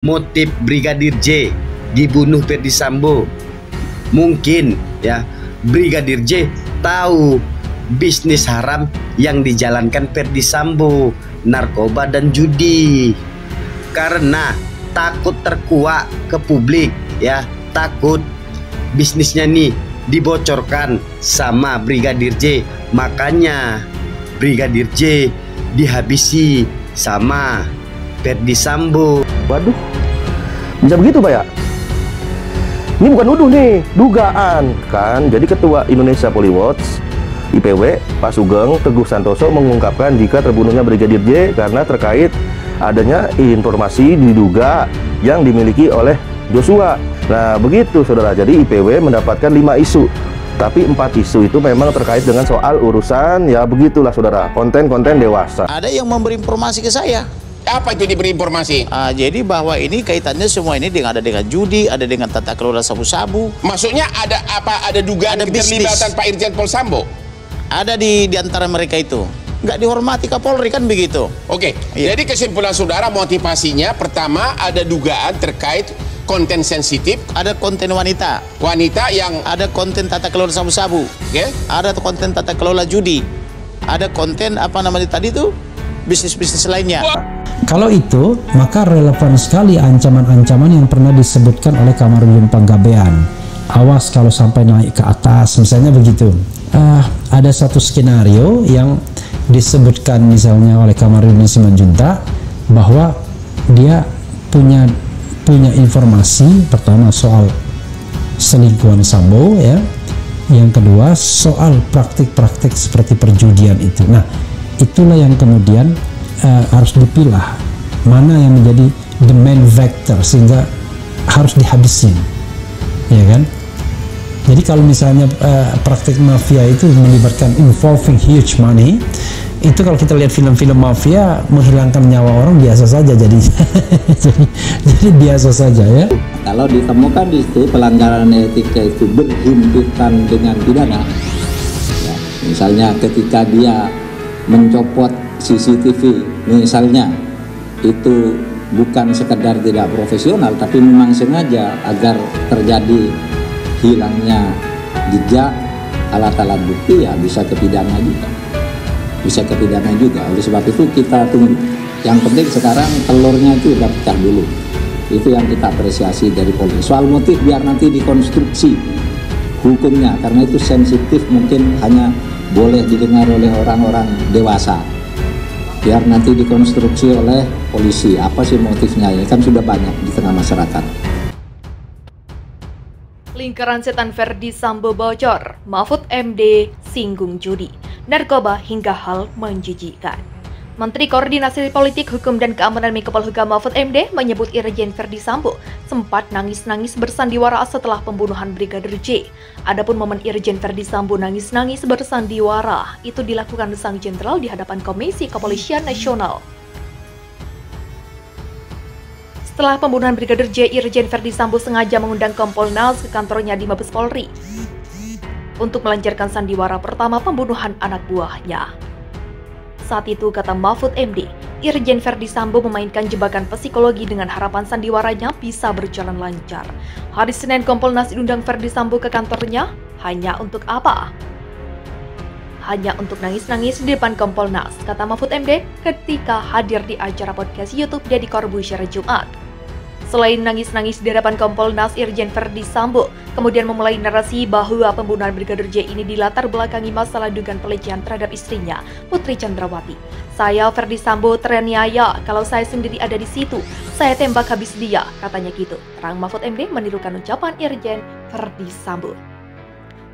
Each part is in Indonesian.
motif Brigadir J dibunuh Ferdy Sambo? Mungkin ya Brigadir J tahu bisnis haram yang dijalankan Ferdy Sambo, narkoba dan judi. Karena takut terkuak ke publik ya, takut bisnisnya nih dibocorkan sama Brigadir J, makanya Brigadir J dihabisi sama Ferdy Sambo. Waduh, bisa begitu Pak ya? Ini bukan nuduh nih, dugaan kan. Jadi Ketua Indonesia Polywatch IPW Pak Sugeng Teguh Santoso mengungkapkan jika terbunuhnya Brigadir J karena terkait adanya informasi diduga yang dimiliki oleh Joshua. Nah begitu saudara, jadi IPW mendapatkan 5 isu, tapi 4 isu itu memang terkait dengan soal urusan ya begitulah saudara, konten-konten dewasa. Ada yang memberi informasi ke saya. Apa itu diberi informasi? Jadi bahwa ini kaitannya semua ini ada dengan judi, ada dengan tata kelola sabu-sabu. Maksudnya ada apa? Ada dugaan keterlibatan Pak Irjen Pol Sambo? Ada di antara mereka itu. Nggak dihormati Kapolri kan begitu. Oke, Iya. Jadi kesimpulan saudara motivasinya pertama ada dugaan terkait konten sensitif, Ada konten wanita, yang ada konten tata kelola sabu-sabu, oke? ada konten tata kelola judi, ada konten apa namanya tadi tuh bisnis-bisnis lainnya. Kalau itu, maka relevan sekali ancaman-ancaman yang pernah disebutkan oleh Kamarudin Panggabean. Awas kalau sampai naik ke atas, misalnya begitu. Ada satu skenario yang disebutkan misalnya oleh Kamarudin Simanjuntak bahwa dia punya informasi pertama soal selingkuhan Sambo ya. Yang kedua soal praktik-praktik seperti perjudian itu. Nah, itulah yang kemudian harus dipilah mana yang menjadi the main vector sehingga harus dihabisin, ya kan? Jadi kalau misalnya praktik mafia itu melibatkan involving huge money, itu kalau kita lihat film-film mafia menghilangkan nyawa orang biasa saja jadi jadi biasa saja ya. Kalau ditemukan di situ pelanggaran etika itu berhimpitan dengan pidana, ya, misalnya ketika dia mencopot CCTV misalnya, itu bukan sekedar tidak profesional tapi memang sengaja agar terjadi hilangnya jejak alat-alat bukti, ya bisa kepidana juga. Oleh sebab itu kita tunggu, yang penting sekarang telurnya itu udah pecah dulu, itu yang kita apresiasi dari polisi. Soal motif biar nanti dikonstruksi hukumnya, karena itu sensitif, mungkin hanya boleh didengar oleh orang-orang dewasa. Biar nanti dikonstruksi oleh polisi, apa sih motifnya, ya kan sudah banyak di tengah masyarakat. Lingkaran setan Ferdy Sambo bocor, Mahfud MD singgung judi, narkoba hingga hal menjijikkan. Menteri Koordinasi Politik, Hukum dan Keamanan Menko Polhukam Mahfud MD menyebut Irjen Ferdy Sambo sempat nangis-nangis bersandiwara setelah pembunuhan Brigadir J. Adapun momen Irjen Ferdy Sambo nangis-nangis bersandiwara itu dilakukan sang jenderal di hadapan Komisi Kepolisian Nasional. Setelah pembunuhan Brigadir J, Irjen Ferdy Sambo sengaja mengundang Kompolnas ke kantornya di Mabes Polri untuk melancarkan sandiwara pertama pembunuhan anak buahnya. Saat itu, kata Mahfud MD, Irjen Ferdy Sambo memainkan jebakan psikologi dengan harapan sandiwaranya bisa berjalan lancar. Hari Senin, Kompolnas diundang Ferdy Sambo ke kantornya. Hanya untuk apa? Hanya untuk nangis-nangis di depan Kompolnas, kata Mahfud MD ketika hadir di acara podcast YouTube Deddy Corbuzier Jumat. Selain nangis-nangis di hadapan Kompolnas, Irjen Ferdy Sambo kemudian memulai narasi bahwa pembunuhan Brigadir J ini dilatar belakangi masalah dugaan pelecehan terhadap istrinya, Putri Chandrawati. Saya Ferdy Sambo teraniaya, kalau saya sendiri ada di situ, saya tembak habis dia, katanya gitu. Terang Mahfud MD menirukan ucapan Irjen Ferdy Sambo.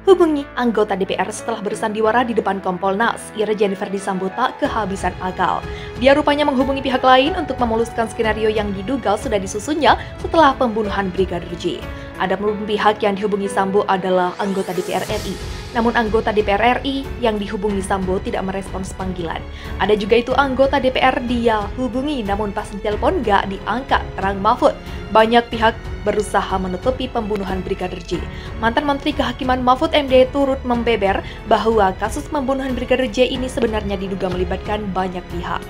Hubungi anggota DPR setelah bersandiwara di depan Kompolnas, Irjen Ferdy Sambo tak kehabisan akal. Dia rupanya menghubungi pihak lain untuk memuluskan skenario yang diduga sudah disusunnya setelah pembunuhan Brigadir J. Adapun pihak yang dihubungi Sambo adalah anggota DPR RI. Namun anggota DPR RI yang dihubungi Sambo tidak merespons panggilan. Ada juga itu anggota DPR dia hubungi namun pas ditelepon gak diangkat, terang Mahfud. Banyak pihak berusaha menutupi pembunuhan Brigadir J. Mantan Menteri Kehakiman Mahfud MD turut membeber bahwa kasus pembunuhan Brigadir J ini sebenarnya diduga melibatkan banyak pihak.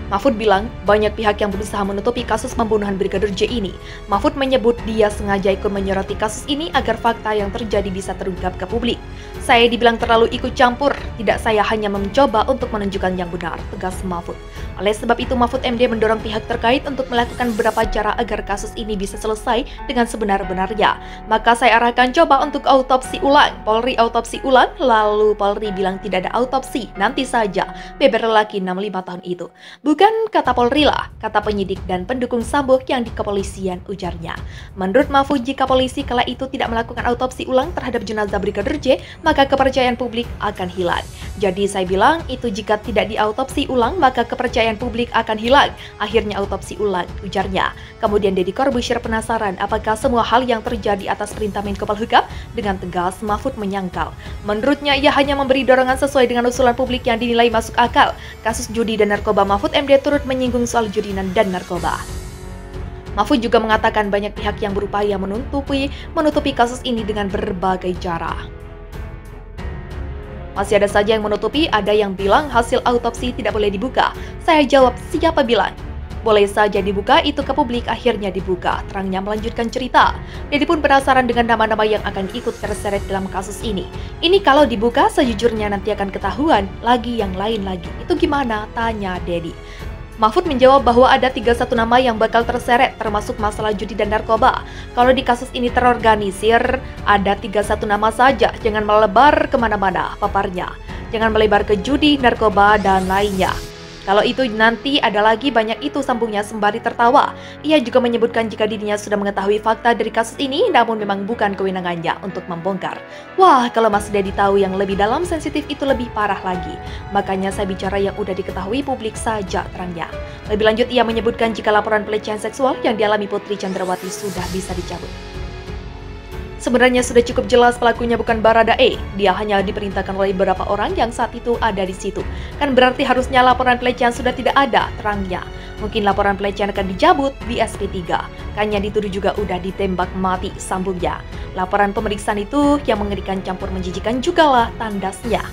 Mahfud bilang banyak pihak yang berusaha menutupi kasus pembunuhan Brigadir J ini. Mahfud menyebut dia sengaja ikut menyoroti kasus ini agar fakta yang terjadi bisa terungkap ke publik. Saya dibilang terlalu ikut campur, tidak, saya hanya mencoba untuk menunjukkan yang benar, tegas Mahfud. Oleh sebab itu Mahfud MD mendorong pihak terkait untuk melakukan beberapa cara agar kasus ini bisa selesai dengan sebenar-benarnya. Maka saya arahkan coba untuk autopsi ulang. Polri autopsi ulang, lalu Polri bilang tidak ada autopsi, nanti saja, beber lelaki 65 tahun itu. Bukan kata Polri lah, kata penyidik dan pendukung Sambo yang di kepolisian, ujarnya. Menurut Mahfud, jika polisi kala itu tidak melakukan autopsi ulang terhadap jenazah Brigadir J, maka kepercayaan publik akan hilang. Jadi saya bilang itu jika tidak diautopsi ulang, maka kepercayaan publik akan hilang. Akhirnya autopsi ulang, ujarnya. Kemudian Deddy Corbuzier penasaran apakah semua hal yang terjadi atas perintah Menko Polhukam. Dengan tegas Mahfud menyangkal. Menurutnya ia hanya memberi dorongan sesuai dengan usulan publik yang dinilai masuk akal. Kasus judi dan narkoba, Mahfud MD turut menyinggung soal judi dan narkoba. Mahfud juga mengatakan banyak pihak yang berupaya menutupi kasus ini dengan berbagai cara. Masih ada saja yang menutupi, ada yang bilang hasil autopsi tidak boleh dibuka. Saya jawab, siapa bilang? Boleh saja dibuka, itu ke publik, akhirnya dibuka. Terangnya melanjutkan cerita. Deddy pun penasaran dengan nama-nama yang akan ikut terseret dalam kasus ini. Ini kalau dibuka, sejujurnya nanti akan ketahuan lagi yang lain lagi. Itu gimana? Tanya Deddy. Mahfud menjawab bahwa ada 31 nama yang bakal terseret, termasuk masalah judi dan narkoba. Kalau di kasus ini terorganisir, ada 31 nama saja, jangan melebar kemana-mana, paparnya. Jangan melebar ke judi, narkoba, dan lainnya. Kalau itu nanti ada lagi banyak itu, sambungnya sembari tertawa. Ia juga menyebutkan jika dirinya sudah mengetahui fakta dari kasus ini, namun memang bukan kewenangannya untuk membongkar. Wah, kalau Mas Deddy tahu yang lebih dalam, sensitif, itu lebih parah lagi. Makanya saya bicara yang udah diketahui publik saja, terangnya. Lebih lanjut, ia menyebutkan jika laporan pelecehan seksual yang dialami Putri Chandrawati sudah bisa dicabut. Sebenarnya sudah cukup jelas pelakunya bukan Baradae, dia hanya diperintahkan oleh beberapa orang yang saat itu ada di situ. Kan berarti harusnya laporan pelecehan sudah tidak ada, terangnya. Mungkin laporan pelecehan akan dicabut di SP3, Kanya dituduh juga udah ditembak mati, sambungnya. Laporan pemeriksaan itu yang mengerikan campur menjijikan jugalah, tandasnya.